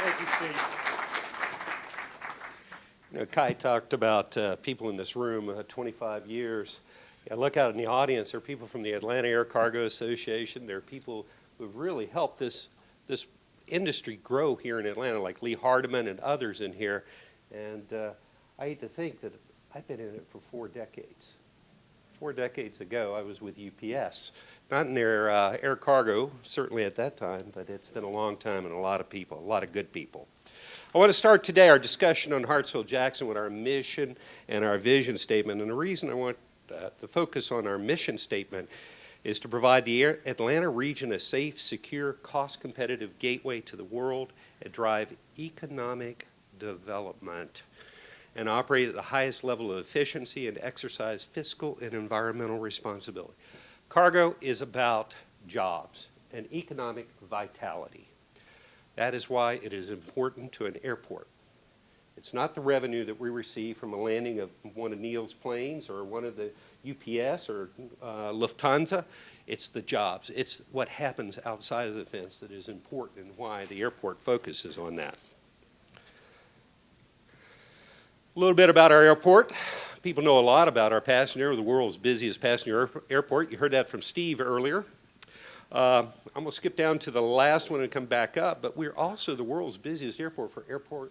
Thank you, Steve. You know, Kai talked about people in this room, 25 years. I look out in the audience, there are people from the Atlanta Air Cargo Association. There are people who have really helped this industry grow here in Atlanta, like Lee Hardiman and others in here. And I hate to think that I've been in it for 4 decades. 4 decades ago, I was with UPS. Not in their air cargo, certainly at that time, but it's been a long time and a lot of people, a lot of good people. I want to start today our discussion on Hartsfield-Jackson with our mission and our vision statement. And the reason I want to focus on our mission statement is to provide the Atlanta region a safe, secure, cost-competitive gateway to the world and drive economic development and operate at the highest level of efficiency and exercise fiscal and environmental responsibility. Cargo is about jobs and economic vitality. That is why it is important to an airport. It's not the revenue that we receive from a landing of one of Neil's planes or one of the UPS or Lufthansa. It's the jobs. It's what happens outside of the fence that is important and why the airport focuses on that. A little bit about our airport. People know a lot about our passenger, the world's busiest passenger airport. You heard that from Steve earlier. I'm going to skip down to the last one and come back up, but we're also the world's busiest airport for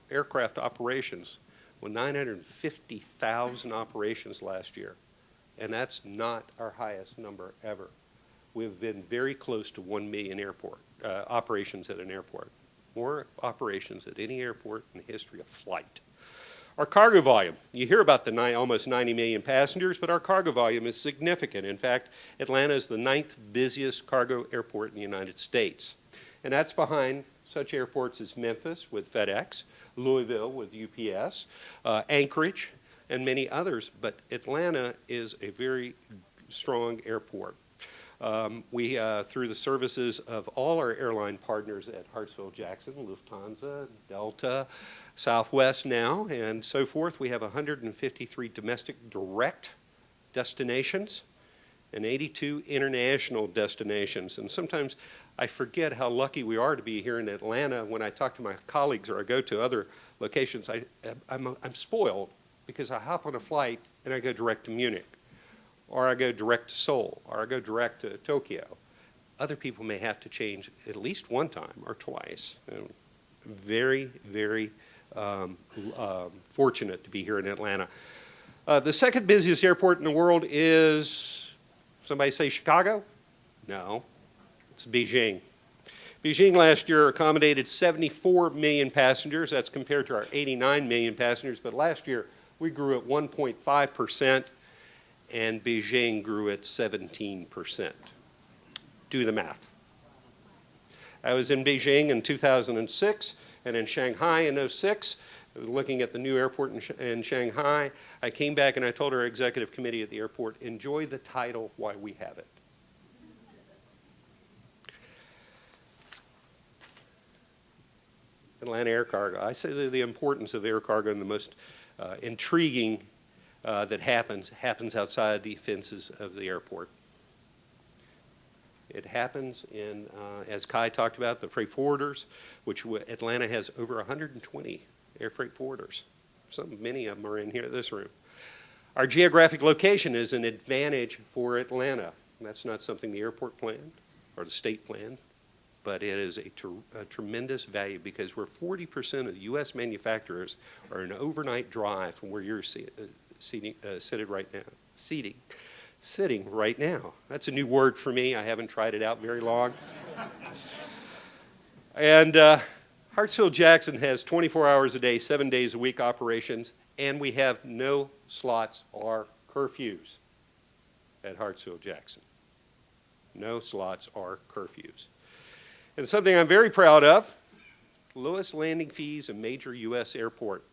aircraft operations, with 950,000 operations last year. And that's not our highest number ever. We've been very close to 1 million operations at an airport. More operations at any airport in the history of flight. Our cargo volume, you hear about the almost 90 million passengers, but our cargo volume is significant. In fact, Atlanta is the 9th busiest cargo airport in the United States. And that's behind such airports as Memphis with FedEx, Louisville with UPS, Anchorage, and many others. But Atlanta is a very strong airport. We, through the services of all our airline partners at Hartsfield-Jackson, Lufthansa, Delta, Southwest now, and so forth, we have 153 domestic direct destinations and 82 international destinations. And sometimes I forget how lucky we are to be here in Atlanta. When I talk to my colleagues or I go to other locations, I'm spoiled because I hop on a flight and I go direct to Munich, or I go direct to Seoul, or I go direct to Tokyo. Other people may have to change at least one time or twice. Very, very fortunate to be here in Atlanta. The second busiest airport in the world is, somebody say Chicago? No, it's Beijing. Beijing last year accommodated 74 million passengers. That's compared to our 89 million passengers. But last year, we grew at 1.5%. And Beijing grew at 17%. Do the math. I was in Beijing in 2006 and in Shanghai in 2006, looking at the new airport in Shanghai. I came back and I told our executive committee at the airport, enjoy the title while we have it. Atlanta Air Cargo. I say the importance of air cargo and the most intriguing that happens outside the fences of the airport. It happens in, as Kai talked about, the freight forwarders, which Atlanta has over 120 air freight forwarders. Many of them are in here in this room. Our geographic location is an advantage for Atlanta. That's not something the airport planned or the state planned, but it is a tremendous value because we're 40% of the U.S. manufacturers are an overnight drive from where you're sitting right now. That's a new word for me. I haven't tried it out very long. And Hartsfield-Jackson has 24 hours a day, 7 days a week operations, and we have no slots or curfews at Hartsfield-Jackson. No slots or curfews. And something I'm very proud of, lowest landing fees in major U.S. airport.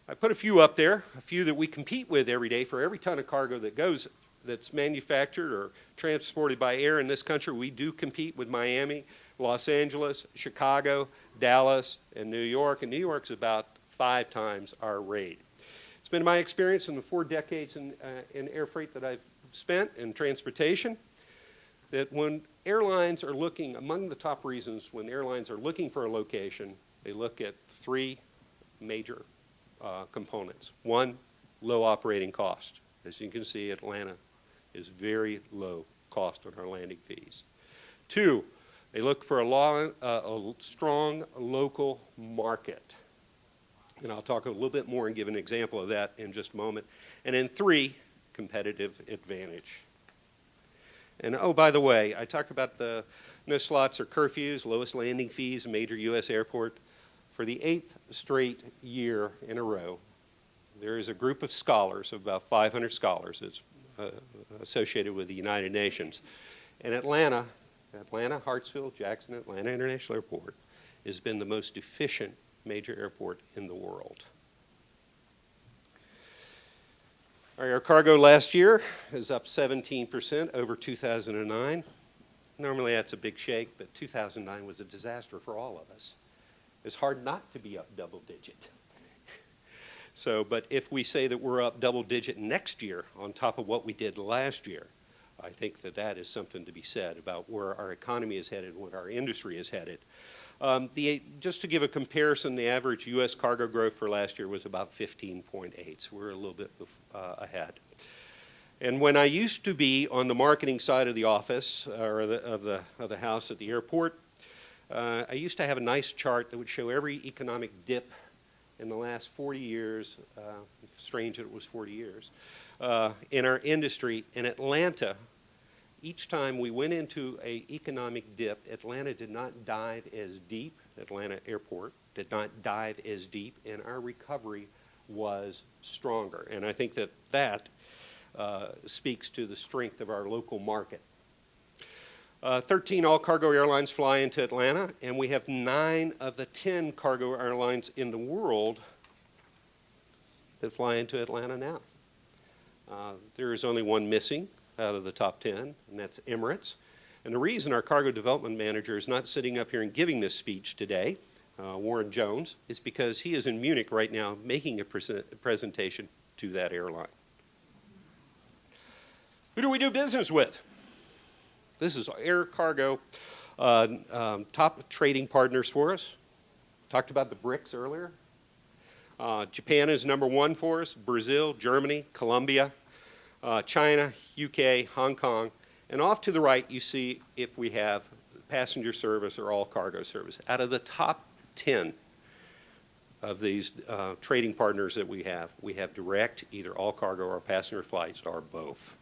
I put a few up there, a few that we compete with every day. For every ton of cargo that goes, that's manufactured or transported by air in this country, we do compete with Miami, Los Angeles, Chicago, Dallas, and New York. And New York's about 5 times our rate. It's been my experience in the 4 decades in air freight that I've spent in transportation that when airlines are looking, among the top reasons when airlines are looking for a location, they look at three major components. One, low operating cost. As you can see, Atlanta is very low cost on our landing fees. Two, they look for a strong local market. And I'll talk a little bit more and give an example of that in just a moment. And then three, competitive advantage. And oh, by the way, I talked about the no slots or curfews, lowest landing fees, a major U.S. airport. For the 8th straight year in a row, there is a group of scholars, about 500 scholars, that's associated with the United Nations. And Atlanta, Hartsfield-Jackson Atlanta International Airport has been the most efficient major airport in the world. Our air cargo last year is up 17% over 2009. Normally that's a big shake, but 2009 was a disaster for all of us. It's hard not to be up double digit. So, but if we say that we're up double digit next year on top of what we did last year, I think that that is something to be said about where our economy is headed and what our industry is headed. Just to give a comparison, the average U.S. cargo growth for last year was about 15.8, so we're a little bit ahead. And when I used to be on the marketing side of the office, or of the house at the airport, I used to have a nice chart that would show every economic dip in the last 40 years, strange that it was 40 years, in our industry. In Atlanta, each time we went into an economic dip, Atlanta did not dive as deep, Atlanta Airport did not dive as deep, and our recovery was stronger. And I think that that speaks to the strength of our local market. 13 all-cargo airlines fly into Atlanta, and we have 9 of the 10 cargo airlines in the world that fly into Atlanta now. There is only one missing out of the top 10, and that's Emirates. And the reason our cargo development manager is not sitting up here and giving this speech today, Warren Jones, is because he is in Munich right now making a presentation to that airline. Who do we do business with? This is air cargo top trading partners for us. Talked about the BRICS earlier. Japan is #1 for us, Brazil, Germany, Colombia, China, UK, Hong Kong. And off to the right, you see if we have passenger service or all cargo service. Out of the top 10 of these trading partners that we have direct, either all cargo or passenger flights, or both.